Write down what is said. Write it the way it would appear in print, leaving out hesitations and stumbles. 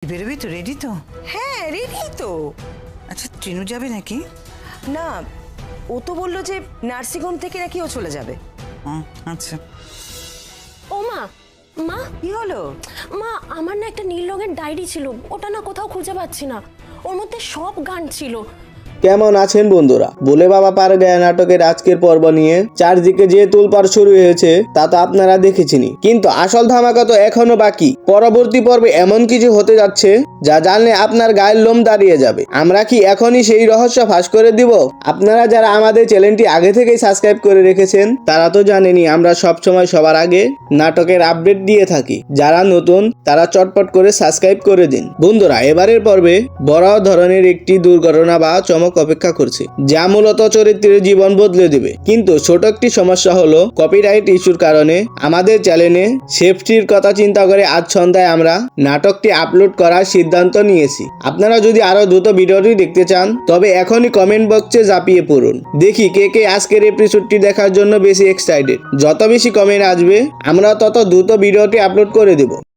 বেরোবি তো? রেডি তো? হ্যাঁ রেডি তো। আচ্ছা ট্রেনু যাবে নাকি? না, ও তো বললো যে নার্সিংহোম থেকে নাকি ও চলে যাবে। আচ্ছা। ও মা, মা কি হলো? মা আমার না একটা নীল রঙের ডায়েরি ছিল, ওটা না কোথাও খুঁজে পাচ্ছি না। ওর মধ্যে সব গান ছিল। কেমন আছেন বন্ধুরা? বলে বাবা পার গায়া নাটকের আজকের পর্ব নিয়ে চারদিকে যে তোলপাড় শুরু হয়েছে তা তো আপনারা দেখেছেনই, কিন্তু আসল ধামাকা তো এখনো বাকি। পরবর্তী পর্বে এমন কিছু হতে যাচ্ছে যা জানলে আপনার গায়ের লোম দাঁড়িয়ে যাবে। আমরা কি এখনই সেই রহস্য ফাঁস করে দিব? আপনারা যারা আমাদের চ্যানেলটি আগে থেকেই সাবস্ক্রাইব করে রেখেছেন তারা তো জানেনই আমরা সবসময় সবার আগে নাটকের আপডেট দিয়ে থাকি। যারা নতুন তারা চটপট করে সাবস্ক্রাইব করে দিন। বন্ধুরা, এবারের পর্বে বড় ধরনের একটি দুর্ঘটনা বা চমক অপেক্ষা করছে, যা মূলত চরিত্রের জীবন বদলে দেবে। কিন্তু ছোট একটি সমস্যা হলো কপিরাইট ইস্যুর কারণে আমাদের চ্যানেলে সেফটির কথা চিন্তা করে আজ সন্ধ্যায় আমরা নাটকটি আপলোড করার সিদ্ধান্ত নিয়েছি। আপনারা যদি আরো দ্রুত ভিডিওটি দেখতে চান তবে এখনই কমেন্ট বক্সে ঝাঁপিয়ে পড়ুন। দেখি কে কে আজকের এপিসোডটি দেখার জন্য বেশি এক্সাইটেড। যত বেশি কমেন্ট আসবে আমরা তত দ্রুত ভিডিওটি আপলোড করে দেব।